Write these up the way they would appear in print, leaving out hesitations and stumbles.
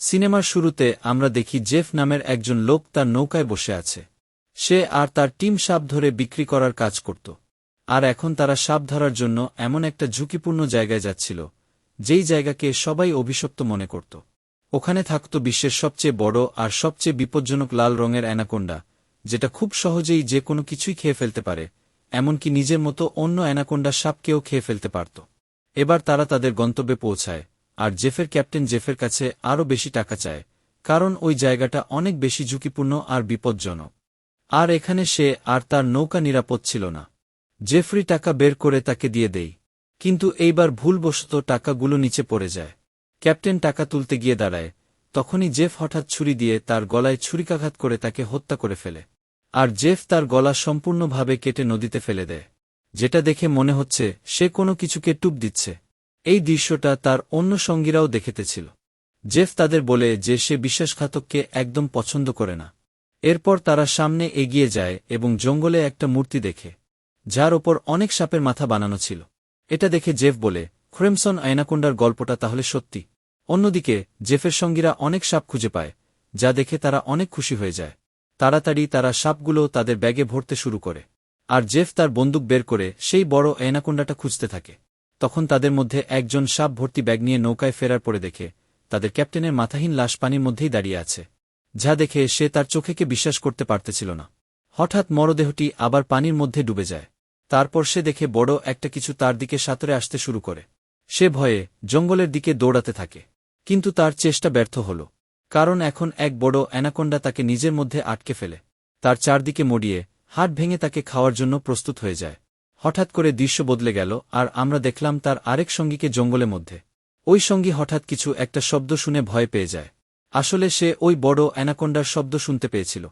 সিনেমার শুরুতে আমরা দেখি জেফ নামের একজন লোক তার নৌকায় বসে আছে। সে আর তার টিম সাপ ধরে বিক্রি করার কাজ করত। আর এখন তারা সাপ ধরার জন্য এমন একটা ঝুঁকিপূর্ণ জায়গায় যাচ্ছিল, যেই জায়গাকে সবাই অভিশপ্ত মনে করত। ওখানে থাকত বিশ্বের সবচেয়ে বড় আর সবচেয়ে বিপজ্জনক লাল রঙের অ্যানাকোন্ডা, যেটা খুব সহজেই যে কোনো কিছুই খেয়ে ফেলতে পারে, এমনকি নিজের মতো অন্য অ্যানাকোন্ডা সাপকেও খেয়ে ফেলতে পারত। এবার তারা তাদের গন্তব্যে পৌঁছায়, আর জেফের ক্যাপ্টেন জেফের কাছে আরও বেশি টাকা চায়, কারণ ওই জায়গাটা অনেক বেশি ঝুঁকিপূর্ণ আর বিপজ্জনক। আর এখানে সে আর তার নৌকা নিরাপদ ছিল না। জেফরি টাকা বের করে তাকে দিয়ে দেয়, কিন্তু এইবার ভুলবশত টাকাগুলো নিচে পড়ে যায়। ক্যাপ্টেন টাকা তুলতে গিয়ে দাঁড়ায়, তখনই জেফ হঠাৎ ছুরি দিয়ে তার গলায় ছুরিকাঘাত করে তাকে হত্যা করে ফেলে। আর জেফ তার গলা সম্পূর্ণভাবে কেটে নদীতে ফেলে দেয়, যেটা দেখে মনে হচ্ছে সে কোনো কিছুকে টুপ দিচ্ছে। এই দৃশ্যটা তার অন্য সঙ্গীরাও দেখেতেছিল। জেফ তাদের বলে যে সে বিশ্বাসঘাতককে একদম পছন্দ করে না। এরপর তারা সামনে এগিয়ে যায় এবং জঙ্গলে একটা মূর্তি দেখে, যার ওপর অনেক সাপের মাথা বানানো ছিল। এটা দেখে জেফ বলে, ক্রিমসন অ্যানাকোন্ডার গল্পটা তাহলে সত্যি। অন্যদিকে জেফের সঙ্গীরা অনেক সাপ খুঁজে পায়, যা দেখে তারা অনেক খুশি হয়ে যায়। তাড়াতাড়ি তারা সাপগুলো তাদের ব্যাগে ভরতে শুরু করে, আর জেফ তার বন্দুক বের করে সেই বড় অ্যানাকোন্ডাটা খুঁজতে থাকে। তখন তাদের মধ্যে একজন সাপ ভর্তি ব্যাগ নিয়ে নৌকায় ফেরার পরে দেখে তাদের ক্যাপ্টেনের মাথাহীন লাশ পানির মধ্যেই দাঁড়িয়ে আছে, যা দেখে সে তার চোখেকে বিশ্বাস করতে পারতেছিল না। হঠাৎ মরদেহটি আবার পানির মধ্যে ডুবে যায়। তারপর সে দেখে বড় একটা কিছু তার দিকে সাঁতরে আসতে শুরু করে। সে ভয়ে জঙ্গলের দিকে দৌড়াতে থাকে, কিন্তু তার চেষ্টা ব্যর্থ হল, কারণ এখন এক বড় অ্যানাকোন্ডা তাকে নিজের মধ্যে আটকে ফেলে, তার চারদিকে মরিয়ে হাড় ভেঙে তাকে খাওয়ার জন্য প্রস্তুত হয়ে যায়। হঠাৎ করে দৃশ্য বদলে গেল, আর আমরা দেখলাম তার আরেক সঙ্গীকে জঙ্গলের মধ্যে। ওই সঙ্গী হঠাৎ কিছু একটা শব্দ শুনে ভয় পেয়ে যায়। আসলে সে ওই বড় অ্যানাকোন্ডার শব্দ শুনতে পেয়েছিল।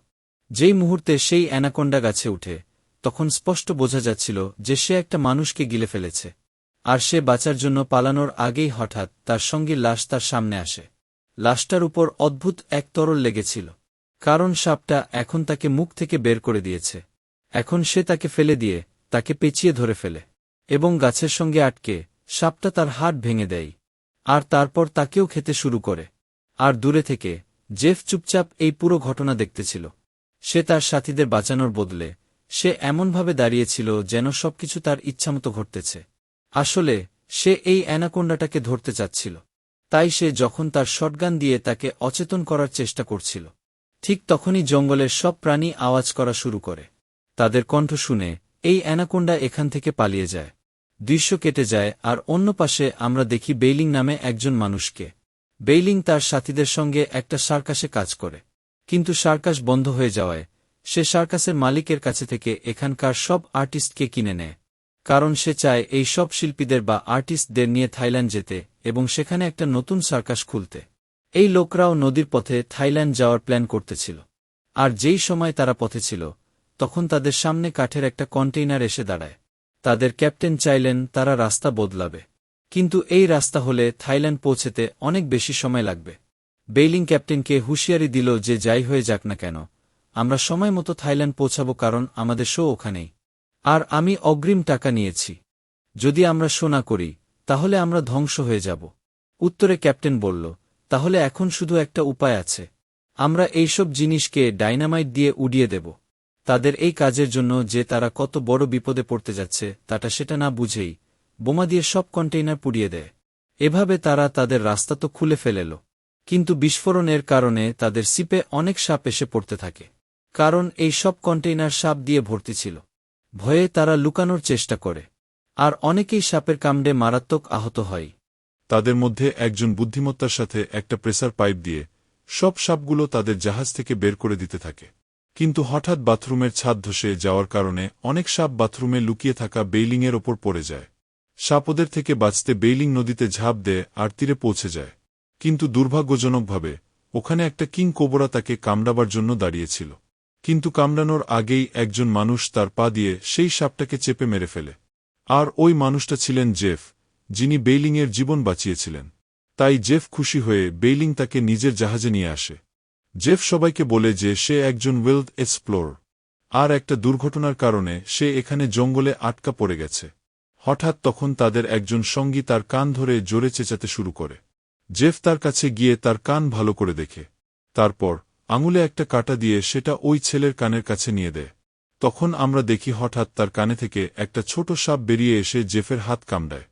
যেই মুহূর্তে সেই অ্যানাকোন্ডা গাছে উঠে, তখন স্পষ্ট বোঝা যাচ্ছিল যে সে একটা মানুষকে গিলে ফেলেছে। আর সে বাঁচার জন্য পালানোর আগেই হঠাৎ তার সঙ্গীর লাশ তার সামনে আসে। লাশটার উপর অদ্ভুত এক তরল লেগেছিল, কারণ সাপটা এখন তাকে মুখ থেকে বের করে দিয়েছে। এখন সে তাকে ফেলে দিয়ে তাকে পেঁচিয়ে ধরে ফেলে, এবং গাছের সঙ্গে আটকে সাপটা তার হাড় ভেঙে দেয়, আর তারপর তাকেও খেতে শুরু করে। আর দূরে থেকে জেফ চুপচাপ এই পুরো ঘটনা দেখতেছিল। সে তার সাথীদের বাঁচানোর বদলে সে এমনভাবে দাঁড়িয়েছিল যেন সবকিছু তার ইচ্ছামতো ঘটতেছে। আসলে সে এই অ্যানাকোন্ডাটাকে ধরতে চাচ্ছিল, তাই সে যখন তার শটগান দিয়ে তাকে অচেতন করার চেষ্টা করছিল, ঠিক তখনই জঙ্গলের সব প্রাণী আওয়াজ করা শুরু করে। তাদের কণ্ঠ শুনে এই অ্যানাকোন্ডা এখান থেকে পালিয়ে যায়। দৃশ্য কেটে যায়, আর অন্য পাশে আমরা দেখি বেইলিং নামে একজন মানুষকে। বেইলিং তার সাথীদের সঙ্গে একটা সার্কাসে কাজ করে, কিন্তু সার্কাস বন্ধ হয়ে যাওয়ায় সে সার্কাসের মালিকের কাছে থেকে এখানকার সব আর্টিস্টকে কিনে নেয়, কারণ সে চায় এই সব শিল্পীদের বা আর্টিস্টদের নিয়ে থাইল্যান্ড যেতে এবং সেখানে একটা নতুন সার্কাস খুলতে। এই লোকরাও নদীর পথে থাইল্যান্ড যাওয়ার প্ল্যান করতেছিল। আর যেই সময় তারা পথে ছিল, তখন তাদের সামনে কাঠের একটা কন্টেইনার এসে দাঁড়ায়। তাদের ক্যাপ্টেন চাইলেন তারা রাস্তা বদলাবে, কিন্তু এই রাস্তা হলে থাইল্যান্ড পৌঁছতে অনেক বেশি সময় লাগবে। বেইলিং ক্যাপ্টেনকে হুঁশিয়ারি দিল যে যাই হয়ে যাক না কেন, আমরা সময় মতো থাইল্যান্ড পৌঁছাব, কারণ আমাদের শো ওখানেই। আর আমি অগ্রিম টাকা নিয়েছি। যদি আমরা শো না করি, তাহলে আমরা ধ্বংস হয়ে যাব। উত্তরে ক্যাপ্টেন বলল, তাহলে এখন শুধু একটা উপায় আছে। আমরা এইসব জিনিসকে ডাইনামাইট দিয়ে উড়িয়ে দেব। তাদের এই কাজের জন্য যে তারা কত বড় বিপদে পড়তে যাচ্ছে তাটা সেটা না বুঝেই বোমা দিয়ে সব কন্টেইনার পুড়িয়ে দেয়। এভাবে তারা তাদের রাস্তা তো খুলে ফেলেল, কিন্তু বিস্ফোরণের কারণে তাদের সিপে অনেক সাপ এসে পড়তে থাকে, কারণ এই সব কন্টেইনার সাপ দিয়ে ভর্তি ছিল। ভয়ে তারা লুকানোর চেষ্টা করে, আর অনেকেই সাপের কামড়ে মারাত্মক আহত হয়। তাদের মধ্যে একজন বুদ্ধিমত্তার সাথে একটা প্রেসার পাইপ দিয়ে সব সাপগুলো তাদের জাহাজ থেকে বের করে দিতে থাকে। কিন্তু হঠাৎ বাথরুমের ছাদ ধসে যাওয়ার কারণে অনেক সাপ বাথরুমে লুকিয়ে থাকা বেইলিংয়ের ওপর পড়ে যায়। সাপ ওদের থেকে বাঁচতে বেইলিং নদীতে ঝাঁপ দেয় আর তীরে পৌঁছে যায়। কিন্তু দুর্ভাগ্যজনকভাবে ওখানে একটা কিং কোবরা তাকে কামড়াবার জন্য দাঁড়িয়েছিল। কিন্তু কামড়ানোর আগেই একজন মানুষ তার পা দিয়ে সেই সাপটাকে চেপে মেরে ফেলে। আর ওই মানুষটা ছিলেন জেফ, যিনি বেইলিংয়ের জীবন বাঁচিয়েছিলেন। তাই জেফ খুশি হয়ে বেইলিং তাকে নিজের জাহাজে নিয়ে আসে। জেফ সবাইকে বলে যে সে একজন ওয়েল্ড এক্সপ্লোর, আর একটা দুর্ঘটনার কারণে সে এখানে জঙ্গলে আটকা পড়ে গেছে। হঠাৎ তখন তাদের একজন সঙ্গী তার কান ধরে জোরে চেঁচাতে শুরু করে। জেফ তার কাছে গিয়ে তার কান ভালো করে দেখে। তারপর আঙুলে একটা কাঁটা দিয়ে সেটা ওই ছেলের কানের কাছে নিয়ে দেয়। তখন আমরা দেখি হঠাৎ তার কানে থেকে একটা ছোট সাপ বেরিয়ে এসে জেফের হাত কামড়ায়।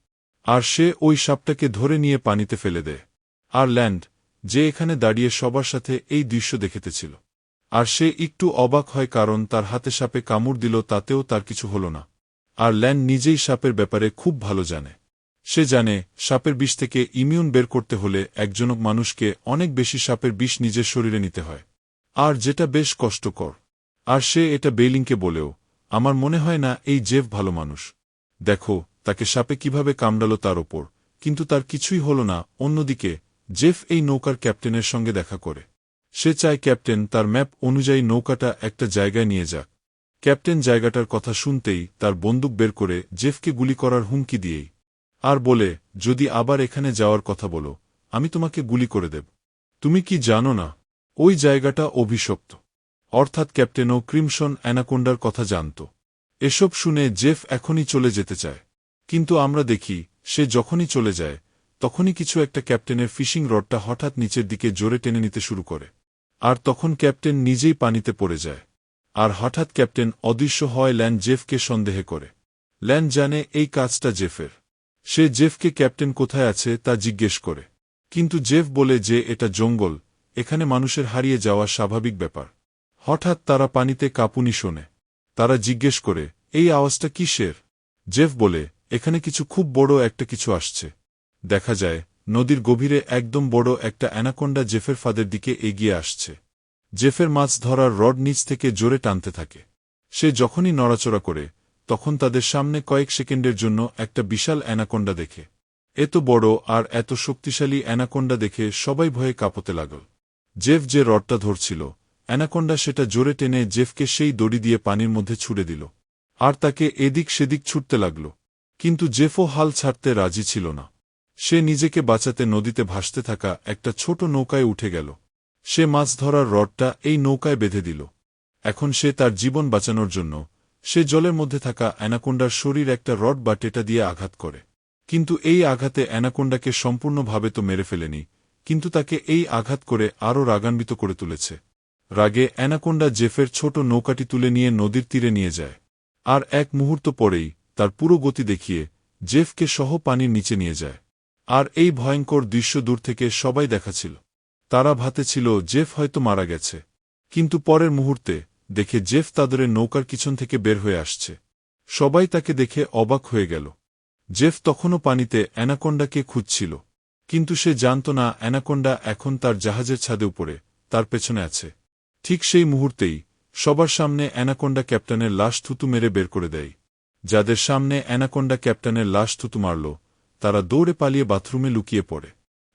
আর সে ওই সাপটাকে ধরে নিয়ে পানিতে ফেলে দেয়। আর ল্যান্ড, যে এখানে দাঁড়িয়ে সবার সাথে এই দৃশ্য দেখেতেছিল, আর সে একটু অবাক হয় কারণ তার হাতে সাপে কামড় দিল, তাতেও তার কিছু হল না। আর ল্যান্ড নিজেই সাপের ব্যাপারে খুব ভালো জানে। সে জানে সাপের বিষ থেকে ইমিউন বের করতে হলে একজন মানুষকে অনেক বেশি সাপের বিষ নিজের শরীরে নিতে হয়, আর যেটা বেশ কষ্টকর। আর সে এটা বেইলিংকে বলেও, আমার মনে হয় না এই জেফ ভালো মানুষ। দেখো তাকে সাপে কিভাবে কামড়াল তার ওপর, কিন্তু তার কিছুই হল না। অন্যদিকে জেফ এই নৌকার ক্যাপ্টেনের সঙ্গে দেখা করে। সে চায় ক্যাপ্টেন তার ম্যাপ অনুযায়ী নৌকাটা একটা জায়গায় নিয়ে যাক। ক্যাপ্টেন জায়গাটার কথা শুনতেই তার বন্দুক বের করে জেফকে গুলি করার হুমকি দিয়েই, আর বলে, যদি আবার এখানে যাওয়ার কথা বলো, আমি তোমাকে গুলি করে দেব। তুমি কি জানো না ওই জায়গাটা অভিশপ্ত? অর্থাৎ ক্যাপ্টেনও ক্রিমসন অ্যানাকোন্ডার কথা জানত। এসব শুনে জেফ এখনই চলে যেতে চায়, কিন্তু আমরা দেখি সে যখনই চলে যায় তখনই কিছু একটা ক্যাপ্টেনের ফিশিং রডটা হঠাৎ নিচের দিকে জোরে টেনে নিতে শুরু করে। আর তখন ক্যাপ্টেন নিজেই পানিতে পড়ে যায়। আর হঠাৎ ক্যাপ্টেন অদৃশ্য হয়। ল্যান্ড জেফকে সন্দেহ করে। ল্যান্ড জানে এই কাজটা জেফের। সে জেফকে ক্যাপ্টেন কোথায় আছে তা জিজ্ঞেস করে, কিন্তু জেফ বলে যে এটা জঙ্গল, এখানে মানুষের হারিয়ে যাওয়া স্বাভাবিক ব্যাপার। হঠাৎ তারা পানিতে কাঁপুনি শোনে। তারা জিজ্ঞেস করে, এই আওয়াজটা কিসের? জেফ বলে, এখানে কিছু খুব বড় একটা কিছু আসছে। দেখা যায় নদীর গভীরে একদম বড় একটা অ্যানাকোন্ডা জেফের ফাঁদের দিকে এগিয়ে আসছে। জেফের মাছ ধরার রড নিচ থেকে জোরে টানতে থাকে। সে যখনই নড়াচড়া করে তখন তাদের সামনে কয়েক সেকেন্ডের জন্য একটা বিশাল অ্যানাকোন্ডা দেখে। এত বড় আর এত শক্তিশালী অ্যানাকোন্ডা দেখে সবাই ভয়ে কাঁপতে লাগল। জেফ যে রডটা ধরছিল, অ্যানাকোন্ডা সেটা জোরে টেনে জেফকে সেই দড়ি দিয়ে পানির মধ্যে ছুড়ে দিল, আর তাকে এদিক সেদিক ছুটতে লাগল। কিন্তু জেফও হাল ছাড়তে রাজি ছিল না। সে নিজেকে বাঁচাতে নদীতে ভাসতে থাকা একটা ছোট নৌকায় উঠে গেল। সে মাছ ধরার রডটা এই নৌকায় বেঁধে দিল। এখন সে তার জীবন বাঁচানোর জন্য সে জলের মধ্যে থাকা অ্যানাকোন্ডার শরীর একটা রড বা টেটা দিয়ে আঘাত করে। কিন্তু এই আঘাতে অ্যানাকোন্ডাকে সম্পূর্ণভাবে তো মেরে ফেলেনি, কিন্তু তাকে এই আঘাত করে আরও রাগান্বিত করে তুলেছে। রাগে অ্যানাকোন্ডা জেফের ছোট নৌকাটি তুলে নিয়ে নদীর তীরে নিয়ে যায়। আর এক মুহূর্ত পরেই তার পুরো গতি দেখিয়ে জেফকে সহ পানির নিচে নিয়ে যায়। আর এই ভয়ঙ্কর দৃশ্য দূর থেকে সবাই দেখাছিল। তারা ভাবতেছিল জেফ হয়তো মারা গেছে, কিন্তু পরের মুহূর্তে দেখে জেফ তাদের নৌকার পিছন থেকে বের হয়ে আসছে। সবাই তাকে দেখে অবাক হয়ে গেল। জেফ তখনও পানিতে অ্যানাকোন্ডাকে খুঁজছিল, কিন্তু সে জানত না অ্যানাকোন্ডা এখন তার জাহাজের ছাদে উপরে তার পেছনে আছে। ঠিক সেই মুহূর্তেই সবার সামনে অ্যানাকোন্ডা ক্যাপ্টেনের লাশ থুতু মেরে বের করে দেয়। যাদের সামনে অ্যানাকোন্ডা ক্যাপ্টেনের লাশ থুতু মারল তারা দৌড়ে পালিয়ে বাথরুমে লুকিয়ে পড়ে।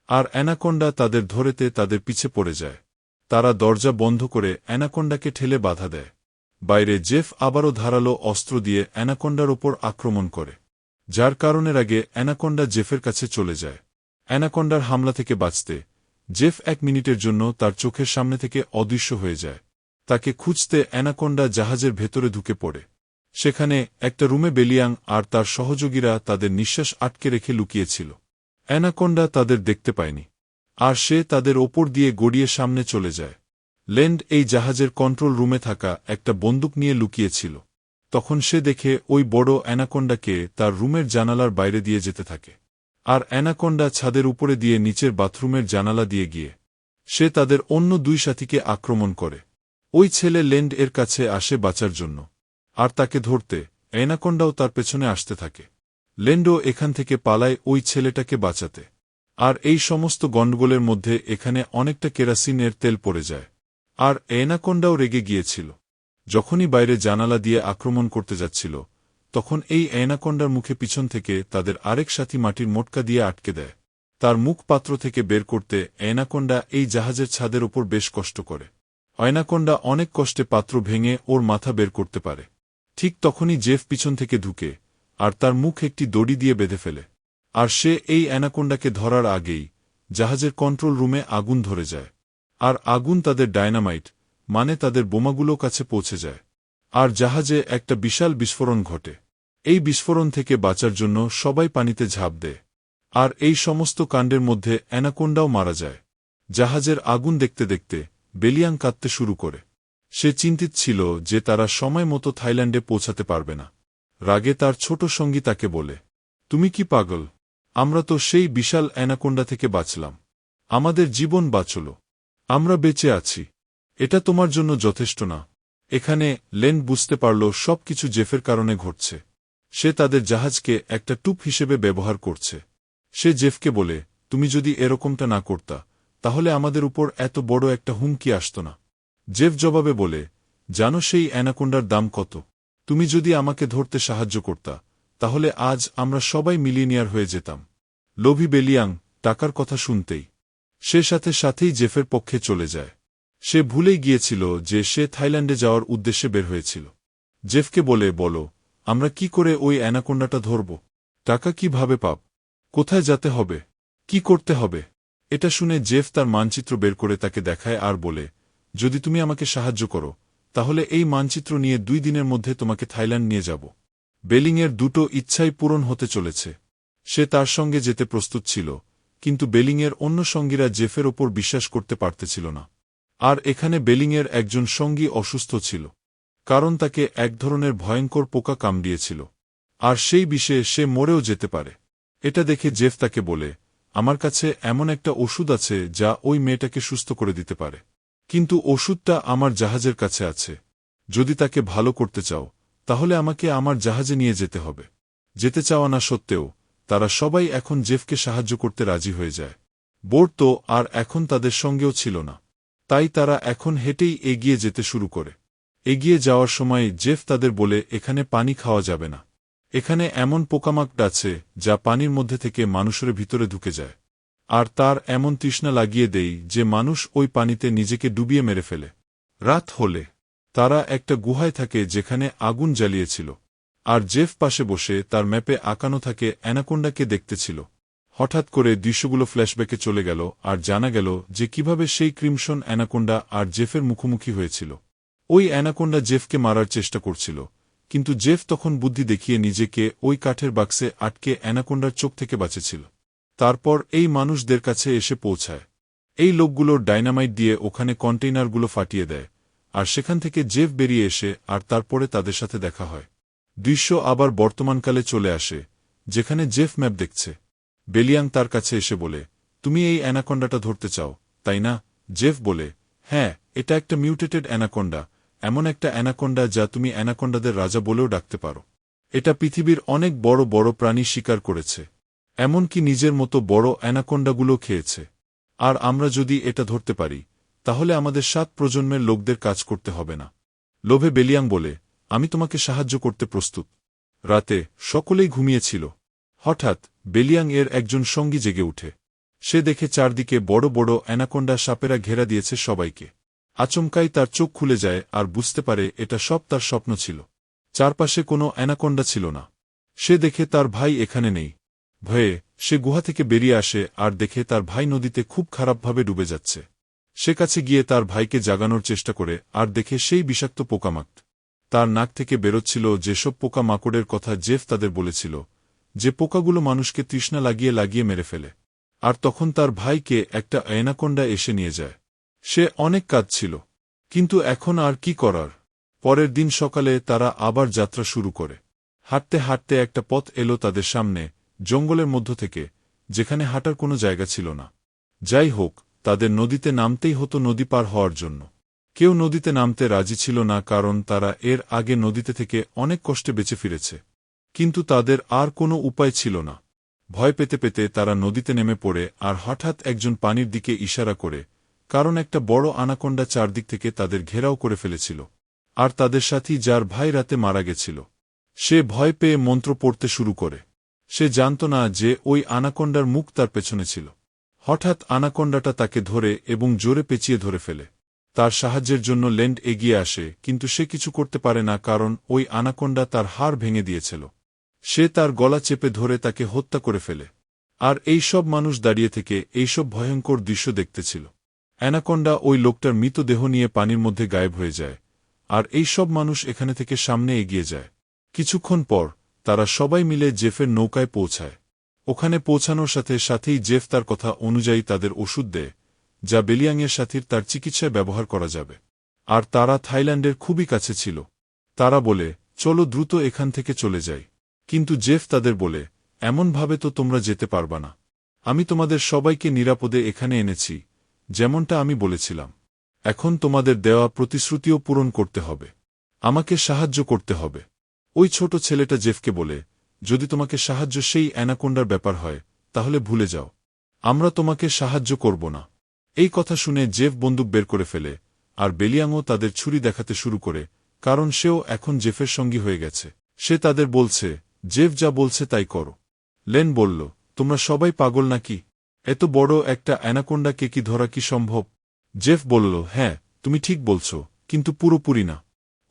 আর অ্যানাকোন্ডা তাদের ধরেতে তাদের পিছে পড়ে যায়। তারা দরজা বন্ধ করে অ্যানাকোন্ডাকে ঠেলে বাধা দেয়। বাইরে জেফ আবারও ধারালো অস্ত্র দিয়ে অ্যানাকোন্ডার ওপর আক্রমণ করে, যার কারণের আগে অ্যানাকোন্ডা জেফের কাছে চলে যায়। অ্যানাকোন্ডার হামলা থেকে বাঁচতে জেফ 1 মিনিটের জন্য তার চোখের সামনে থেকে অদৃশ্য হয়ে যায়। তাকে খুঁজতে অ্যানাকোন্ডা জাহাজের ভেতরে ঢুকে পড়ে। সেখানে একটা রুমে বেলিয়াং আর তার সহযোগীরা তাদের নিঃশ্বাস আটকে রেখে লুকিয়েছিল। অ্যানাকোন্ডা তাদের দেখতে পায়নি, আর সে তাদের ওপর দিয়ে গড়িয়ে সামনে চলে যায়। ল্যান্ড এই জাহাজের কন্ট্রোল রুমে থাকা একটা বন্দুক নিয়ে লুকিয়েছিল। তখন সে দেখে ওই বড় অ্যানাকোন্ডাকে তার রুমের জানালার বাইরে দিয়ে যেতে থাকে। আর অ্যানাকোন্ডা ছাদের উপরে দিয়ে নিচের বাথরুমের জানালা দিয়ে গিয়ে সে তাদের অন্য 2 সাথীকে আক্রমণ করে। ওই ছেলে ল্যান্ড এর কাছে আসে বাঁচার জন্য, আর তাকে ধরতে অ্যানাকোন্ডাও তার পেছনে আসতে থাকে। ল্যান্ডও এখান থেকে পালায় ওই ছেলেটাকে বাঁচাতে। আর এই সমস্ত গণ্ডগোলের মধ্যে এখানে অনেকটা কেরাসিনের তেল পড়ে যায়। আর অ্যানাকোন্ডাও রেগে গিয়েছিল। যখনই বাইরে জানালা দিয়ে আক্রমণ করতে যাচ্ছিল তখন এই অ্যানাকোন্ডার মুখে পিছন থেকে তাদের আরেক সাথী মাটির মোটকা দিয়ে আটকে দেয়। তার মুখ পাত্র থেকে বের করতে অ্যানাকোন্ডা এই জাহাজের ছাদের ওপর বেশ কষ্ট করে। অ্যানাকোন্ডা অনেক কষ্টে পাত্র ভেঙে ওর মাথা বের করতে পারে। ঠিক তখনই জেফ পিছন থেকে ঢুকে আর তার মুখ একটি দড়ি দিয়ে বেঁধে ফেলে। আর সে এই অ্যানাকোন্ডাকে ধরার আগেই জাহাজের কন্ট্রোল রুমে আগুন ধরে যায়। আর আগুন তাদের ডায়নামাইট মানে তাদের বোমাগুলো কাছে পৌঁছে যায়। আর জাহাজে একটা বিশাল বিস্ফোরণ ঘটে। এই বিস্ফোরণ থেকে বাঁচার জন্য সবাই পানিতে ঝাঁপ দেয়। আর এই সমস্ত কাণ্ডের মধ্যে অ্যানাকোন্ডাও মারা যায়। জাহাজের আগুন দেখতে দেখতে বেলিয়াং কাঁদতে শুরু করে। সে চিন্তিত ছিল যে তারা সময় মতো থাইল্যান্ডে পৌঁছাতে পারবে না। রাগে তার ছোট সঙ্গী তাকে বলে, তুমি কি পাগল? আমরা তো সেই বিশাল অ্যানাকোন্ডা থেকে বাঁচলাম। আমাদের জীবন বাঁচল। আমরা বেঁচে আছি। এটা তোমার জন্য যথেষ্ট না। এখানে লেন বুঝতে পারল সবকিছু জেফের কারণে ঘটছে। সে তাদের জাহাজকে একটা টুপ হিসেবে ব্যবহার করছে। সে জেফকে বলে, তুমি যদি এরকমটা না করতা তাহলে আমাদের উপর এত বড় একটা হুমকি আসত না। জেফ জবাবে বলে, জানো সেই অ্যানাকোন্ডার দাম কত? তুমি যদি আমাকে ধরতে সাহায্য করতা তাহলে আজ আমরা সবাই মিলিয়নিয়ার হয়ে যেতাম। লোভী বেলিয়াং টাকার কথা শুনতেই সে সাথে সাথেই জেফের পক্ষে চলে যায়। সে ভুলেই গিয়েছিল যে সে থাইল্যান্ডে যাওয়ার উদ্দেশ্যে বের হয়েছিল। জেফকে বলে, বলো আমরা কি করে ওই অ্যানাকোন্ডাটা ধরব? টাকা কিভাবে পাব? কোথায় যেতে হবে? কি করতে হবে? এটা শুনে জেফ তার মানচিত্র বের করে তাকে দেখায় আর বলে, যদি তুমি আমাকে সাহায্য করো তাহলে এই মানচিত্র নিয়ে 2 দিনের মধ্যে তোমাকে থাইল্যান্ড নিয়ে যাব। বেলিংয়ের দুটো ইচ্ছাই পূরণ হতে চলেছে। সে তার সঙ্গে যেতে প্রস্তুত ছিল, কিন্তু বেলিংয়ের অন্য সঙ্গীরা জেফের ওপর বিশ্বাস করতে পারতেছিল না। আর এখানে বেলিংয়ের একজন সঙ্গী অসুস্থ ছিল, কারণ তাকে এক ধরনের ভয়ঙ্কর পোকা কামড়িয়েছিল, আর সেই বিষে সে মরেও যেতে পারে। এটা দেখে জেফ তাকে বলে, আমার কাছে এমন একটা ওষুধ আছে যা ওই মেয়েটাকে সুস্থ করে দিতে পারে, কিন্তু ওষুধটা আমার জাহাজের কাছে আছে। যদি তাকে ভালো করতে চাও তাহলে আমাকে আমার জাহাজে নিয়ে যেতে হবে। যেতে চাওয়া না সত্ত্বেও তারা সবাই এখন জেফকে সাহায্য করতে রাজি হয়ে যায়। বোট তো আর এখন তাদের সঙ্গেও ছিল না, তাই তারা এখন হেঁটেই এগিয়ে যেতে শুরু করে। এগিয়ে যাওয়ার সময় জেফ তাদের বলে, এখানে পানি খাওয়া যাবে না। এখানে এমন পোকামাকড় আছে যা পানির মধ্যে থেকে মানুষের ভিতরে ঢুকে যায়, আর তার এমন তৃষ্ণা লাগিয়ে দেই যে মানুষ ওই পানিতে নিজেকে ডুবিয়ে মেরে ফেলে। রাত হলে তারা একটা গুহায় থাকে যেখানে আগুন জ্বালিয়েছিল, আর জেফ পাশে বসে তার ম্যাপে আঁকানো থাকে অ্যানাকোন্ডাকে দেখতেছিল। হঠাৎ করে দৃশ্যগুলো ফ্ল্যাশব্যাকে চলে গেল আর জানা গেল যে কিভাবে সেই ক্রিমসন অ্যানাকোন্ডা আর জেফের মুখোমুখি হয়েছিল। ওই অ্যানাকোন্ডা জেফকে মারার চেষ্টা করছিল, কিন্তু জেফ তখন বুদ্ধি দেখিয়ে নিজেকে ওই কাঠের বাক্সে আটকে অ্যানাকোন্ডার চোখ থেকে বাঁচেছিল। তারপর এই মানুষদের কাছে এসে পৌঁছায়। এই লোকগুলোর ডাইনামাইট দিয়ে ওখানে কন্টেইনারগুলো ফাটিয়ে দেয়, আর সেখান থেকে জেফ বেরিয়ে এসে আর তারপরে তাদের সাথে দেখা হয়। দৃশ্য আবার বর্তমানকালে চলে আসে, যেখানে জেফ ম্যাপ দেখছে। বেলিয়াং তার কাছে এসে বলে, তুমি এই অ্যানাকোন্ডাটা ধরতে চাও, তাই না? জেফ বলে, হ্যাঁ, এটা একটা মিউটেটেড অ্যানাকোন্ডা, এমন একটা অ্যানাকোন্ডা যা তুমি অ্যানাকোন্ডাদের রাজা বলেও ডাকতে পারো। এটা পৃথিবীর অনেক বড় বড় প্রাণী শিকার করেছে, এমনকি নিজের মতো বড় অ্যানাকোন্ডাগুলো খেয়েছে। আর আমরা যদি এটা ধরতে পারি তাহলে আমাদের 7 প্রজন্মের লোকদের কাজ করতে হবে না। লোভে বেলিয়াং বলে, আমি তোমাকে সাহায্য করতে প্রস্তুত। রাতে সকলেই ঘুমিয়েছিল। হঠাৎ বেলিয়াং এর একজন সঙ্গী জেগে উঠে। সে দেখে চারদিকে বড় বড় অ্যানাকোন্ডা সাপেরা ঘেরা দিয়েছে সবাইকে। আচমকাই তার চোখ খুলে যায় আর বুঝতে পারে এটা সব তার স্বপ্ন ছিল। চারপাশে কোনো অ্যানাকোন্ডা ছিল না। সে দেখে তার ভাই এখানে নেই। ভয়ে সে গুহা থেকে বেরিয়ে আসে আর দেখে তার ভাই নদীতে খুব খারাপভাবে ডুবে যাচ্ছে। সে কাছে গিয়ে তার ভাইকে জাগানোর চেষ্টা করে আর দেখে সেই বিষাক্ত পোকামাকড়। তার নাক থেকে বেরোচ্ছিল যেসব পোকা মাকড়ের কথা জেফ তাদের বলেছিল, যে পোকাগুলো মানুষকে তৃষ্ণা লাগিয়ে লাগিয়ে মেরে ফেলে। আর তখন তার ভাইকে একটা অ্যানাকোন্ডা এসে নিয়ে যায়। সে অনেক কাঁদছিল, কিন্তু এখন আর কি করার। পরের দিন সকালে তারা আবার যাত্রা শুরু করে। হাঁটতে হাঁটতে একটা পথ এলো তাদের সামনে, জঙ্গলের মধ্য থেকে, যেখানে হাঁটার কোনো জায়গা ছিল না। যাই হোক, তাদের নদীতে নামতেই হতো নদী পার হওয়ার জন্য। কেউ নদীতে নামতে রাজি ছিল না, কারণ তারা এর আগে নদীতে থেকে অনেক কষ্টে বেঁচে ফিরেছে। কিন্তু তাদের আর কোনো উপায় ছিল না। ভয় পেতে পেতে তারা নদীতে নেমে পড়ে আর হঠাৎ একজন পানির দিকে ইশারা করে, কারণ একটা বড় অ্যানাকোন্ডা চারদিক থেকে তাদের ঘেরাও করে ফেলেছিল। আর তাদের সাথী, যার ভাই রাতে মারা গেছিল, সে ভয় পেয়ে মন্ত্র পড়তে শুরু করে। সে জানত না যে ওই অ্যানাকোন্ডার মুখ তার পেছনে ছিল। হঠাৎ অ্যানাকোন্ডাটা তাকে ধরে এবং জোরে পেঁচিয়ে ধরে ফেলে। তার সাহায্যের জন্য লেন্ড এগিয়ে আসে, কিন্তু সে কিছু করতে পারে না, কারণ ওই অ্যানাকোন্ডা তার হাড় ভেঙে দিয়েছিল। সে তার গলা চেপে ধরে তাকে হত্যা করে ফেলে। আর এই সব মানুষ দাঁড়িয়ে থেকে এইসব ভয়ঙ্কর দৃশ্য দেখতেছিল। অ্যানাকোন্ডা ওই লোকটার মৃতদেহ নিয়ে পানির মধ্যে গায়েব হয়ে যায়, আর এই সব মানুষ এখানে থেকে সামনে এগিয়ে যায়। কিছুক্ষণ পর তারা সবাই মিলে জেফের নৌকায় পৌঁছায়। ওখানে পৌঁছানোর সাথে সাথেই জেফ তার কথা অনুযায়ী তাদের ওষুধ দেয়, যা বেলিয়াংয়ের সাথীর তার চিকিৎসায় ব্যবহার করা যাবে। আর তারা থাইল্যান্ডের খুবই কাছে ছিল। তারা বলে, চলো দ্রুত এখান থেকে চলে যাই। কিন্তু জেফ তাদের বলে, এমনভাবে তো তোমরা যেতে পারবা না। আমি তোমাদের সবাইকে নিরাপদে এখানে এনেছি, যেমনটা আমি বলেছিলাম। এখন তোমাদের দেওয়া প্রতিশ্রুতিও পূরণ করতে হবে। আমাকে সাহায্য করতে হবে। ওই ছোট ছেলেটা জেফকে বলে, যদি তোমাকে সাহায্য সেই অ্যানাকোন্ডার ব্যাপার হয়, তাহলে ভুলে যাও। আমরা তোমাকে সাহায্য করব না। এই কথা শুনে জেফ বন্দুক বের করে ফেলে, আর বেলিয়াংও তাদের ছুরি দেখাতে শুরু করে, কারণ সেও এখন জেফের সঙ্গী হয়ে গেছে। সে তাদের বলছে, জেফ যা বলছে তাই করো। লেন বলল, তোমরা সবাই পাগল নাকি? এত বড় একটা অ্যানাকোন্ডাকে কি ধরা কি সম্ভব? জেফ বলল, হ্যাঁ, তুমি ঠিক বলছ, কিন্তু পুরোপুরি না।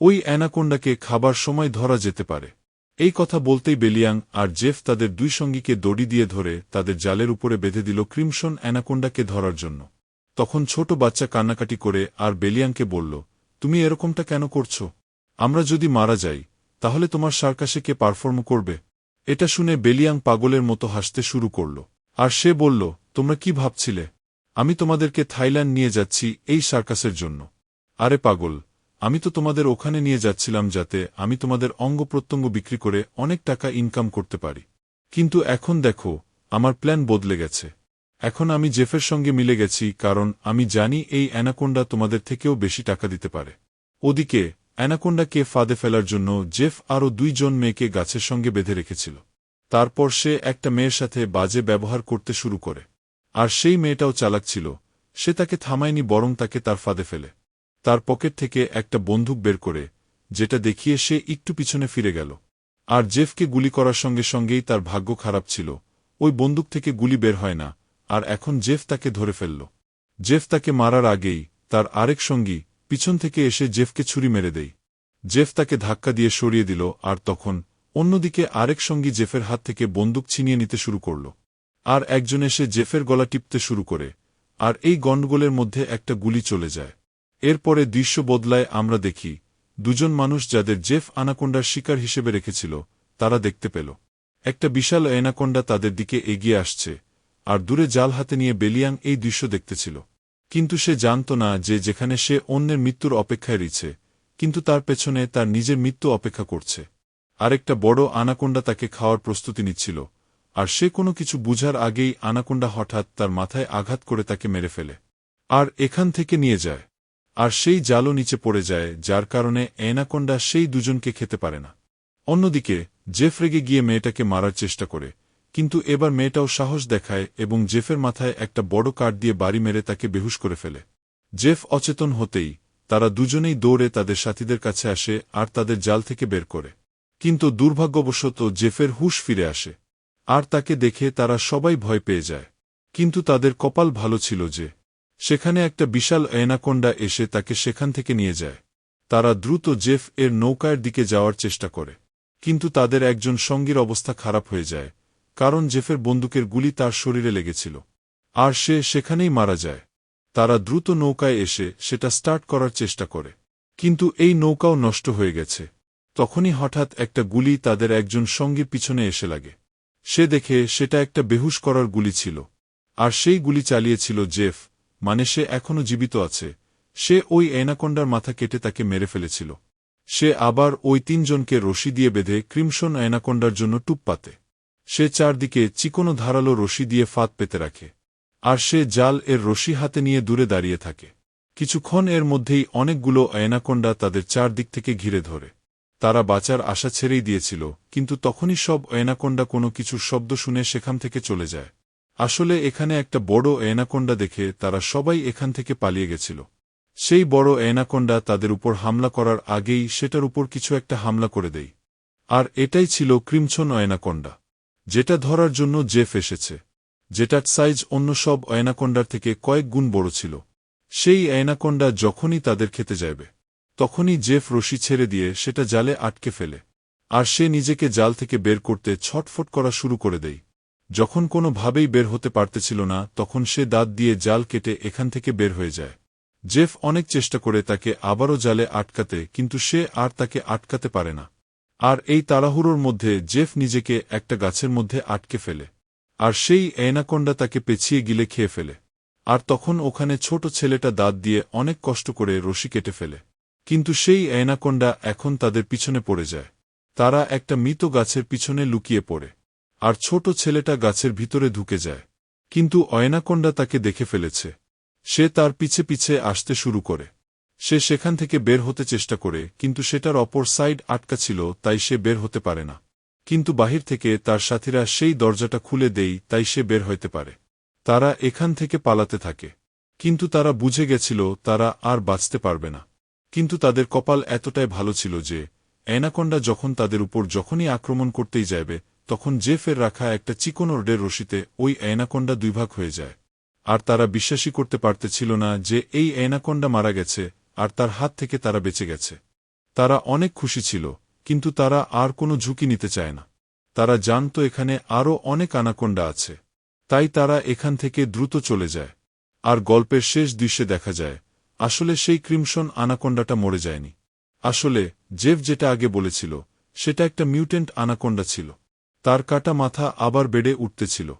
ওই অ্যানাকোন্ডাকে খাবার সময় ধরা যেতে পারে। এই কথা বলতেই বেলিয়াং আর জেফ তাদের দুই সঙ্গীকে দড়ি দিয়ে ধরে তাদের জালের উপরে বেঁধে দিল ক্রিমসন অ্যানাকোন্ডাকে ধরার জন্য। তখন ছোট বাচ্চা কান্নাকাটি করে আর বেলিয়াংকে বলল, তুমি এরকমটা কেন করছ? আমরা যদি মারা যাই, তাহলে তোমার সার্কাসে কে পারফর্ম করবে? এটা শুনে বেলিয়াং পাগলের মতো হাসতে শুরু করল। আর সে বলল, তোমরা কি ভাবছিলে? আমি তোমাদেরকে থাইল্যান্ড নিয়ে যাচ্ছি এই সার্কাসের জন্য? আরে পাগল, আমি তো তোমাদের ওখানে নিয়ে যাচ্ছিলাম যাতে আমি তোমাদের অঙ্গপ্রত্যঙ্গ বিক্রি করে অনেক টাকা ইনকাম করতে পারি। কিন্তু এখন দেখো, আমার প্ল্যান বদলে গেছে। এখন আমি জেফের সঙ্গে মিলে গেছি, কারণ আমি জানি এই অ্যানাকোন্ডা তোমাদের থেকেও বেশি টাকা দিতে পারে। ওদিকে অ্যানাকোন্ডাকে ফাঁদে ফেলার জন্য জেফ আরও 2 জন মেয়েকে গাছের সঙ্গে বেঁধে রেখেছিল। তারপর সে একটা মেয়ের সাথে বাজে ব্যবহার করতে শুরু করে। আর সেই মেয়েটাও চালাক ছিল। সে তাকে থামায়নি, বরং তাকে তার ফাঁদে ফেলে তার পকেট থেকে একটা বন্দুক বের করে, যেটা দেখিয়ে সে একটু পিছনে ফিরে গেল। আর জেফকে গুলি করার সঙ্গে সঙ্গেই তার ভাগ্য খারাপ ছিল, ওই বন্দুক থেকে গুলি বের হয় না। আর এখন জেফ তাকে ধরে ফেলল। জেফ তাকে মারার আগেই তার আরেক সঙ্গী পিছন থেকে এসে জেফকে ছুরি মেরে দেয়। জেফ তাকে ধাক্কা দিয়ে সরিয়ে দিল, আর তখন অন্যদিকে আরেক সঙ্গী জেফের হাত থেকে বন্দুক ছিনিয়ে নিতে শুরু করল। আর একজন এসে জেফের গলা টিপতে শুরু করে, আর এই গন্ডগোলের মধ্যে একটা গুলি চলে যায়। এরপরে দৃশ্য বদলায়। আমরা দেখি 2 জন মানুষ যাদের জেফ অ্যানাকোন্ডার শিকার হিসেবে রেখেছিল, তারা দেখতে পেল একটা বিশাল অ্যানাকোন্ডা তাদের দিকে এগিয়ে আসছে। আর দূরে জাল হাতে নিয়ে বেলিয়াং এই দৃশ্য দেখতেছিল। কিন্তু সে জানত না যে যেখানে সে অন্যের মৃত্যুর অপেক্ষায় রয়েছে, কিন্তু তার পেছনে তার নিজের মৃত্যু অপেক্ষা করছে। আরেকটা বড় অ্যানাকোন্ডা তাকে খাওয়ার প্রস্তুতি নিচ্ছিল। আর সে কোনো কিছু বুঝার আগেই অ্যানাকোন্ডা হঠাৎ তার মাথায় আঘাত করে তাকে মেরে ফেলে, আর এখান থেকে নিয়ে যায়। আর সেই জালও নিচে পড়ে যায়, যার কারণে অ্যানাকোন্ডা সেই 2 জনকে খেতে পারে না। অন্যদিকে জেফ রেগে গিয়ে মেয়েটাকে মারার চেষ্টা করে, কিন্তু এবার মেয়েটাও সাহস দেখায় এবং জেফের মাথায় একটা বড় কাঠ দিয়ে বাড়ি মেরে তাকে বেহুশ করে ফেলে। জেফ অচেতন হতেই তারা দুজনেই দৌড়ে তাদের সাথীদের কাছে আসে আর তাদের জাল থেকে বের করে। কিন্তু দুর্ভাগ্যবশত জেফের হুঁশ ফিরে আসে, আর তাকে দেখে তারা সবাই ভয় পেয়ে যায়। কিন্তু তাদের কপাল ভালো ছিল যে সেখানে একটা বিশাল অ্যানাকোন্ডা এসে তাকে সেখান থেকে নিয়ে যায়। তারা দ্রুত জেফ এর নৌকার দিকে যাওয়ার চেষ্টা করে, কিন্তু তাদের একজন সঙ্গীর অবস্থা খারাপ হয়ে যায়, কারণ জেফের বন্দুকের গুলি তার শরীরে লেগেছিল, আর সে সেখানেই মারা যায়। তারা দ্রুত নৌকায় এসে সেটা স্টার্ট করার চেষ্টা করে, কিন্তু এই নৌকাও নষ্ট হয়ে গেছে। তখনই হঠাৎ একটা গুলি তাদের একজন সঙ্গীর পিছনে এসে লাগে। সে দেখে সেটা একটা বেহুশ করার গুলি ছিল, আর সেই গুলি চালিয়েছিল জেফ, মানে সে এখনও জীবিত আছে। সে ওই অ্যানাকোন্ডার মাথা কেটে তাকে মেরে ফেলেছিল। সে আবার ওই 3 জনকে রশি দিয়ে বেঁধে ক্রিমসন অ্যানাকোন্ডার জন্য টুপ পাতে। সে চারদিকে চিকনো ধারালো রশি দিয়ে ফাঁদ পেতে রাখে, আর সে জাল এর রশি হাতে নিয়ে দূরে দাঁড়িয়ে থাকে। কিছুক্ষণ এর মধ্যেই অনেকগুলো অ্যানাকোন্ডা তাদের চারদিক থেকে ঘিরে ধরে। তারা বাঁচার আশা ছেড়েই দিয়েছিল, কিন্তু তখনই সব অ্যানাকোন্ডা কোনো কিছুর শব্দ শুনে সেখান থেকে চলে যায়। আসলে এখানে একটা বড় অ্যানাকোন্ডা দেখে তারা সবাই এখান থেকে পালিয়ে গেছিল। সেই বড় অ্যানাকোন্ডা তাদের উপর হামলা করার আগেই সেটার উপর কিছু একটা হামলা করে দেয়। আর এটাই ছিল ক্রিমসন অ্যানাকোন্ডা, যেটা ধরার জন্য জেফ এসেছে, যেটার সাইজ অন্য সব অ্যানাকোন্ডার থেকে কয়েক গুণ বড় ছিল। সেই অ্যানাকোন্ডা যখনই তাদের খেতে যাবে, তখনই জেফ রশি ছেড়ে দিয়ে সেটা জালে আটকে ফেলে, আর সে নিজেকে জাল থেকে বের করতে ছটফট করা শুরু করে দেয়। যখন কোনোভাবেই বের হতে পারতেছিল না, তখন সে দাঁত দিয়ে জাল কেটে এখান থেকে বের হয়ে যায়। জেফ অনেক চেষ্টা করে তাকে আবারও জালে আটকাতে, কিন্তু সে আর তাকে আটকাতে পারে না। আর এই তাড়াহুড়োর মধ্যে জেফ নিজেকে একটা গাছের মধ্যে আটকে ফেলে। আর সেই অ্যানাকোন্ডা তাকে পেঁচিয়ে গিলে খেয়ে ফেলে। আর তখন ওখানে ছোট ছেলেটা দাঁত দিয়ে অনেক কষ্ট করে রশি কেটে ফেলে। কিন্তু সেই অ্যানাকোন্ডা এখন তাদের পিছনে পড়ে যায়। তারা একটা মৃত গাছের পিছনে লুকিয়ে পড়ে। আর ছোট ছেলেটা গাছের ভিতরে ঢুকে যায়। কিন্তু অ্যানাকোন্ডা তাকে দেখে ফেলেছে। সে তার পিছে পিছে আসতে শুরু করে। সে সেখান থেকে বের হতে চেষ্টা করে, কিন্তু সেটার অপর সাইড আটকা ছিল, তাই সে বের হতে পারে না। কিন্তু বাহির থেকে তার সাথীরা সেই দরজাটা খুলে দেয়, তাই সে বের হইতে পারে। তারা এখান থেকে পালাতে থাকে। কিন্তু তারা বুঝে গেছিল তারা আর বাঁচতে পারবে না। কিন্তু তাদের কপাল এতটাই ভালো ছিল যে অ্যানাকোন্ডা যখন তাদের উপর যখনই আক্রমণ করতেই যাবে, তখন জেফের রাখা একটা চিকন রডের রশিতে ওই অ্যানাকোন্ডা দুই ভাগ হয়ে যায়। আর তারা বিশ্বাসই করতে পারতেছিল না যে এই অ্যানাকোন্ডা মারা গেছে আর তার হাত থেকে তারা বেঁচে গেছে। তারা অনেক খুশি ছিল, কিন্তু তারা আর কোনো ঝুঁকি নিতে চায় না। তারা জানত এখানে আরও অনেক অ্যানাকোন্ডা আছে। তাই তারা এখান থেকে দ্রুত চলে যায়। আর গল্পের শেষ দৃশ্যে দেখা যায় আসলে সেই ক্রিমসন অ্যানাকোন্ডাটা মরে যায়নি। আসলে জেফ যেটা আগে বলেছিল সেটা একটা মিউটেন্ট অ্যানাকোন্ডা ছিল। তার কাটা মাথা আবার বেড়ে উঠতেছিল।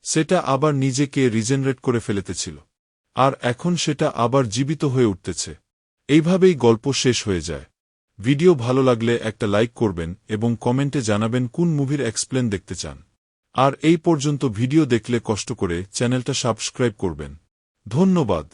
সেটা আবার নিজেকে রিজেনারেট করে ফেলেতেছিল। আর এখন সেটা আবার জীবিত হয়ে উঠতেছে। এইভাবেই গল্প শেষ হয়ে যায়। ভিডিও ভালো লাগলে একটা লাইক করবেন এবং কমেন্টে জানাবেন কোন মুভির এক্সপ্লেন দেখতে চান। আর এই পর্যন্ত ভিডিও দেখলে কষ্ট করে চ্যানেলটা সাবস্ক্রাইব করবেন। ধন্যবাদ।